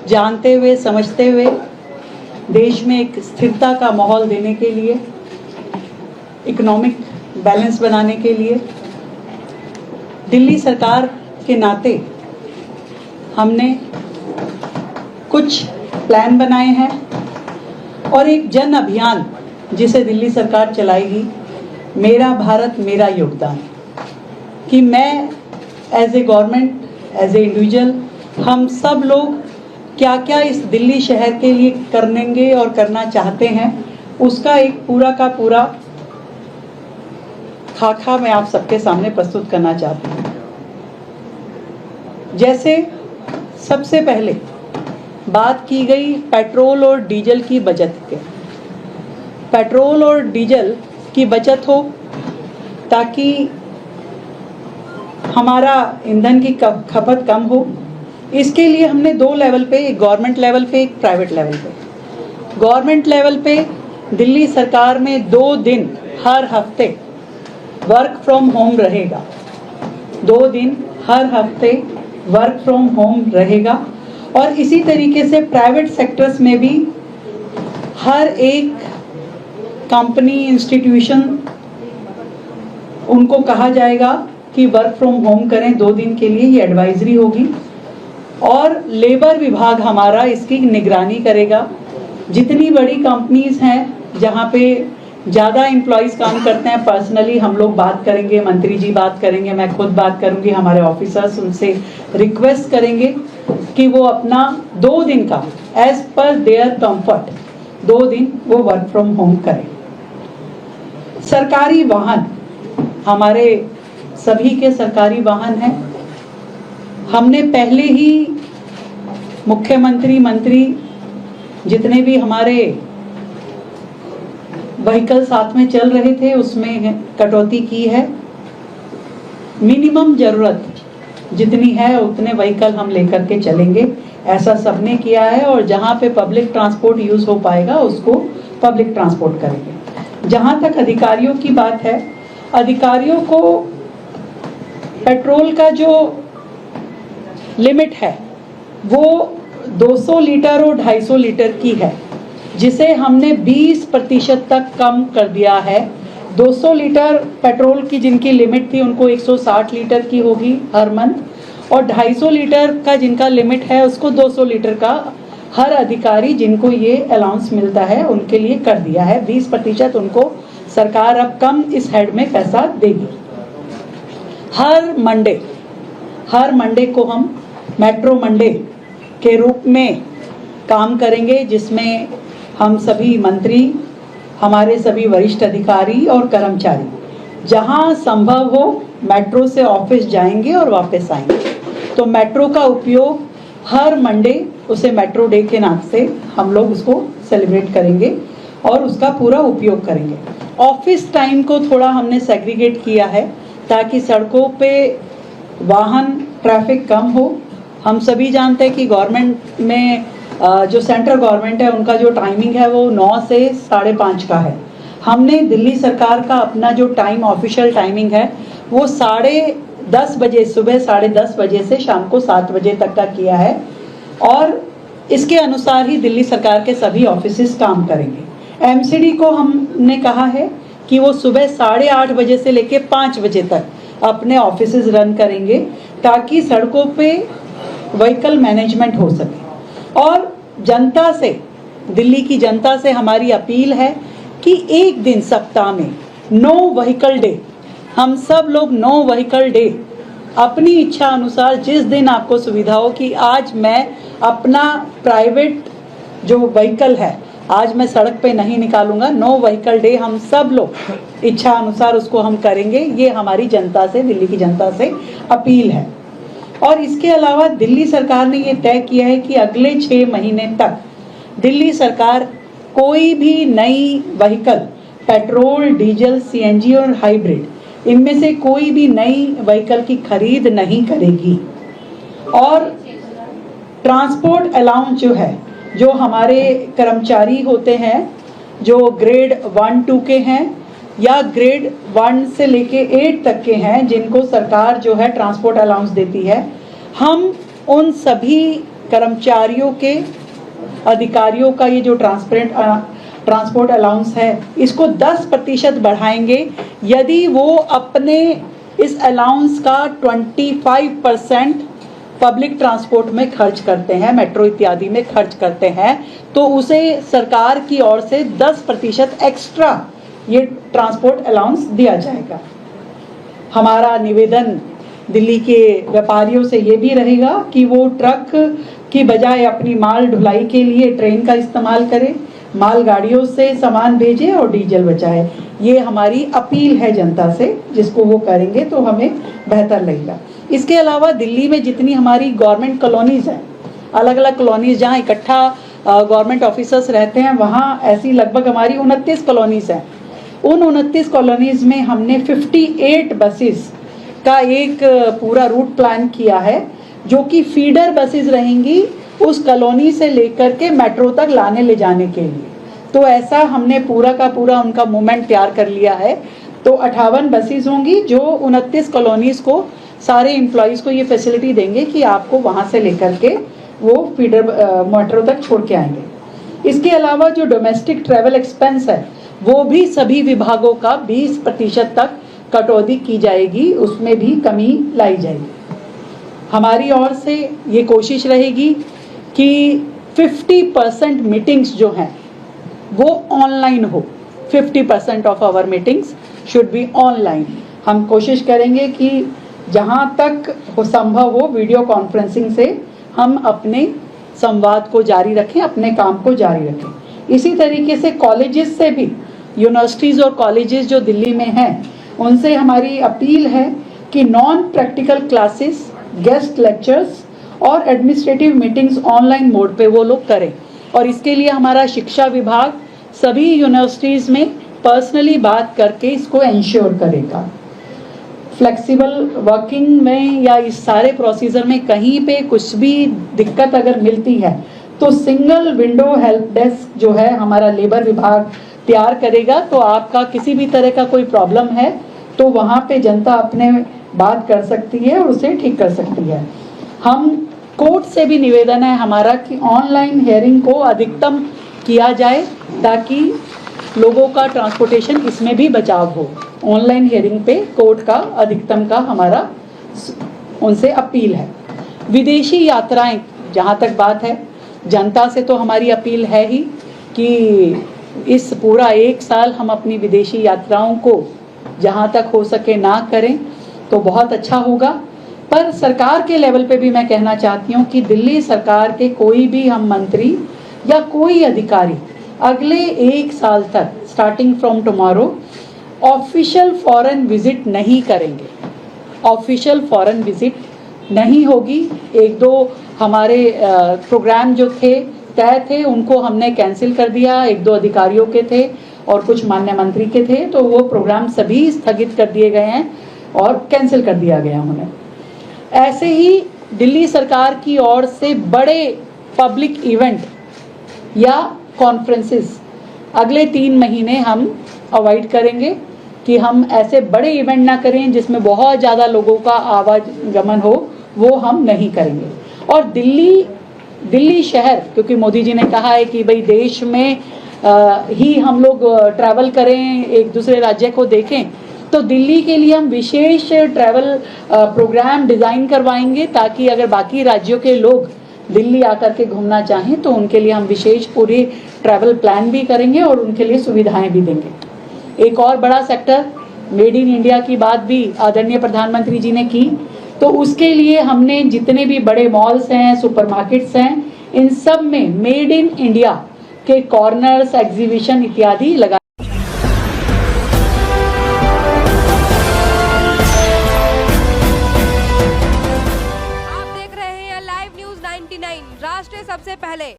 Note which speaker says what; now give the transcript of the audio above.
Speaker 1: जानते हुए समझते हुए देश में एक स्थिरता का माहौल देने के लिए, इकोनॉमिक बैलेंस बनाने के लिए दिल्ली सरकार के नाते हमने कुछ प्लान बनाए हैं और एक जन अभियान जिसे दिल्ली सरकार चलाएगी, मेरा भारत मेरा योगदान, कि मैं as a government, as a individual, हम सब लोग क्या क्या इस दिल्ली शहर के लिए करेंगे और करना चाहते हैं, उसका एक पूरा का पूरा खाका मैं आप सबके सामने प्रस्तुत करना चाहती हूँ। जैसे सबसे पहले बात की गई पेट्रोल और डीजल की बचत के, पेट्रोल और डीजल की बचत हो ताकि हमारा ईंधन की खपत कम हो। इसके लिए हमने दो लेवल पे, एक गवर्नमेंट लेवल पे, एक प्राइवेट लेवल पे। गवर्नमेंट लेवल पे दिल्ली सरकार में 2 दिन हर हफ्ते वर्क फ्रॉम होम रहेगा, 2 दिन हर हफ्ते वर्क फ्रॉम होम रहेगा। और इसी तरीके से प्राइवेट सेक्टर्स में भी हर एक कंपनी, इंस्टीट्यूशन, उनको कहा जाएगा कि वर्क फ्रॉम होम करें 2 दिन के लिए, ये एडवाइजरी होगी। और लेबर विभाग हमारा इसकी निगरानी करेगा। जितनी बड़ी कंपनीज हैं जहाँ पे ज़्यादा एम्प्लॉयज़ काम करते हैं, पर्सनली हम लोग बात करेंगे, मंत्री जी बात करेंगे, मैं खुद बात करूँगी, हमारे ऑफिसर्स, उनसे रिक्वेस्ट करेंगे कि वो अपना 2 दिन का एज पर देयर कंफर्ट 2 दिन वो वर्क फ्रॉम होम करें। सरकारी वाहन, हमारे सभी के सरकारी वाहन हैं। हमने पहले ही मुख्यमंत्री, मंत्री, जितने भी हमारे व्हीकल साथ में चल रहे थे उसमें कटौती की है। मिनिमम जरूरत जितनी है उतने व्हीकल हम लेकर के चलेंगे, ऐसा सबने किया है। और जहाँ पे पब्लिक ट्रांसपोर्ट यूज हो पाएगा उसको पब्लिक ट्रांसपोर्ट करेंगे। जहाँ तक अधिकारियों की बात है, अधिकारियों को पेट्रोल का जो लिमिट है वो 200 लीटर और 250 लीटर की है, जिसे हमने 20% तक कम कर दिया है। 200 लीटर पेट्रोल की जिनकी लिमिट थी उनको 160 लीटर की होगी हर मंथ, और 250 लीटर का जिनका लिमिट है उसको 200 लीटर का हर अधिकारी जिनको ये अलाउंस मिलता है उनके लिए कर दिया है। 20% उनको सरकार अब कम इस हेड में पैसा देगी। हर मंडे को हम मेट्रो मंडे के रूप में काम करेंगे, जिसमें हम सभी मंत्री, हमारे सभी वरिष्ठ अधिकारी और कर्मचारी जहां संभव हो मेट्रो से ऑफिस जाएंगे और वापस आएंगे। तो मेट्रो का उपयोग हर मंडे, उसे मेट्रो डे के नाम से हम लोग उसको सेलिब्रेट करेंगे और उसका पूरा उपयोग करेंगे। ऑफिस टाइम को थोड़ा हमने सेग्रीगेट किया है ताकि सड़कों पे वाहन ट्रैफिक कम हो। हम सभी जानते हैं कि गवर्नमेंट में जो सेंट्रल गवर्नमेंट है उनका जो टाइमिंग है वो 9 से 5:30 का है। हमने दिल्ली सरकार का अपना जो टाइम, ऑफिशियल टाइमिंग है वो 10:30 बजे, सुबह 10:30 बजे से शाम को 7 बजे तक का किया है। और इसके अनुसार ही दिल्ली सरकार के सभी ऑफिसेस काम करेंगे। एमसीडी को हमने कहा है कि वो सुबह 8:30 बजे से लेके 5 बजे तक अपने ऑफिसेज रन करेंगे ताकि सड़कों पे व्हीकल मैनेजमेंट हो सके। और जनता से, दिल्ली की जनता से हमारी अपील है कि एक दिन सप्ताह में नो व्हीकल डे, हम सब लोग नो व्हीकल डे अपनी इच्छा अनुसार जिस दिन आपको सुविधा हो कि आज मैं अपना प्राइवेट जो व्हीकल है आज मैं सड़क पे नहीं निकालूंगा, नो व्हीकल डे हम सब लोग इच्छा अनुसार उसको हम करेंगे। ये हमारी जनता से, दिल्ली की जनता से अपील है। और इसके अलावा दिल्ली सरकार ने ये तय किया है कि अगले 6 महीने तक दिल्ली सरकार कोई भी नई व्हीकल, पेट्रोल, डीजल, सीएनजी और हाइब्रिड, इनमें से कोई भी नई व्हीकल की खरीद नहीं करेगी। और ट्रांसपोर्ट अलाउंस जो है, जो हमारे कर्मचारी होते हैं जो ग्रेड 1-2 के हैं या ग्रेड 1 से लेके 8 तक के हैं, जिनको सरकार जो है ट्रांसपोर्ट अलाउंस देती है, हम उन सभी कर्मचारियों के, अधिकारियों का ये जो ट्रांसपोर्ट अलाउंस है इसको 10% बढ़ाएंगे यदि वो अपने इस अलाउंस का 25% पब्लिक ट्रांसपोर्ट में खर्च करते हैं, मेट्रो इत्यादि में खर्च करते हैं, तो उसे सरकार की ओर से 10% एक्स्ट्रा ये ट्रांसपोर्ट अलाउंस दिया जाएगा। हमारा निवेदन दिल्ली के व्यापारियों से ये भी रहेगा कि वो ट्रक की बजाय अपनी माल ढुलाई के लिए ट्रेन का इस्तेमाल करें, मालगाड़ियों से सामान भेजें और डीजल बचाए। ये हमारी अपील है जनता से, जिसको वो करेंगे तो हमें बेहतर लगेगा। इसके अलावा दिल्ली में जितनी हमारी गवर्नमेंट कॉलोनीज़ हैं, अलग अलग कॉलोनीज़ जहाँ इकट्ठा गवर्नमेंट ऑफिसर्स रहते हैं, वहाँ ऐसी लगभग हमारी 29 कॉलोनीज़ हैं। उन 29 कॉलोनीज़ में हमने 58 बसेस का एक पूरा रूट प्लान किया है, जो कि फीडर बसेस रहेंगी उस कॉलोनी से लेकर के मेट्रो तक लाने ले जाने के लिए। तो ऐसा हमने पूरा का पूरा उनका मूवमेंट तैयार कर लिया है। तो 58 बसेस होंगी जो 29 कॉलोनीज़ को, सारे एम्प्लॉयज़ को ये फैसिलिटी देंगे कि आपको वहाँ से लेकर के वो फीडर मेट्रो तक छोड़ के आएंगे। इसके अलावा जो डोमेस्टिक ट्रैवल एक्सपेंस है वो भी सभी विभागों का 20% तक कटौती की जाएगी, उसमें भी कमी लाई जाएगी। हमारी ओर से ये कोशिश रहेगी कि 50% मीटिंग्स जो हैं वो ऑनलाइन हो। 50% of our meetings should be online. हम कोशिश करेंगे कि जहाँ तक हो संभव हो वीडियो कॉन्फ्रेंसिंग से हम अपने संवाद को जारी रखें, अपने काम को जारी रखें। इसी तरीके से कॉलेजेस से भी, यूनिवर्सिटीज़ और कॉलेजेस जो दिल्ली में हैं, उनसे हमारी अपील है कि non practical classes, guest lectures और एडमिनिस्ट्रेटिव मीटिंग्स ऑनलाइन मोड पे वो लोग करें। और इसके लिए हमारा शिक्षा विभाग सभी यूनिवर्सिटीज़ में पर्सनली बात करके इसको इंश्योर करेगा। फ्लेक्सिबल वर्किंग में या इस सारे प्रोसीजर में कहीं पे कुछ भी दिक्कत अगर मिलती है तो सिंगल विंडो हेल्प डेस्क जो है हमारा लेबर विभाग तैयार करेगा। तो आपका किसी भी तरह का कोई प्रॉब्लम है तो वहाँ पे जनता अपने बात कर सकती है और उसे ठीक कर सकती है। हम कोर्ट से भी निवेदन है हमारा कि ऑनलाइन हियरिंग को अधिकतम किया जाए ताकि लोगों का ट्रांसपोर्टेशन इसमें भी बचाव हो। ऑनलाइन हियरिंग पे कोर्ट का अधिकतम का हमारा उनसे अपील है। विदेशी यात्राएं जहाँ तक बात है, जनता से तो हमारी अपील है ही कि इस पूरा 1 साल हम अपनी विदेशी यात्राओं को जहाँ तक हो सके ना करें तो बहुत अच्छा होगा। पर सरकार के लेवल पे भी मैं कहना चाहती हूँ कि दिल्ली सरकार के कोई भी हम मंत्री या कोई अधिकारी अगले 1 साल तक starting from tomorrow official foreign visit नहीं करेंगे। ऑफिशियल फॉरेन विजिट नहीं होगी। 1-2 हमारे प्रोग्राम जो थे तय थे उनको हमने कैंसिल कर दिया। 1-2 अधिकारियों के थे और कुछ माननीय मंत्री के थे, तो वो प्रोग्राम सभी स्थगित कर दिए गए हैं और कैंसिल कर दिया गया उन्हें। ऐसे ही दिल्ली सरकार की ओर से बड़े पब्लिक इवेंट या कॉन्फ्रेंसेस अगले 3 महीने हम अवॉइड करेंगे कि हम ऐसे बड़े इवेंट ना करें जिसमें बहुत ज़्यादा लोगों का आवागमन हो, वो हम नहीं करेंगे। और दिल्ली शहर, क्योंकि मोदी जी ने कहा है कि भाई देश में ही हम लोग ट्रैवल करें, एक दूसरे राज्य को देखें, तो दिल्ली के लिए हम विशेष ट्रैवल प्रोग्राम डिज़ाइन करवाएंगे ताकि अगर बाकी राज्यों के लोग दिल्ली आकर के घूमना चाहें तो उनके लिए हम विशेष पूरी ट्रैवल प्लान भी करेंगे और उनके लिए सुविधाएं भी देंगे। एक और बड़ा सेक्टर मेड इन इंडिया की बात भी आदरणीय प्रधानमंत्री जी ने की, तो उसके लिए हमने जितने भी बड़े मॉल्स हैं, सुपरमार्केट्स हैं, इन सब में मेड इन इंडिया के कॉर्नर्स, एग्जीबिशन इत्यादि लगा।
Speaker 2: आप देख रहे हैं लाइव न्यूज 99, राष्ट्र सबसे पहले।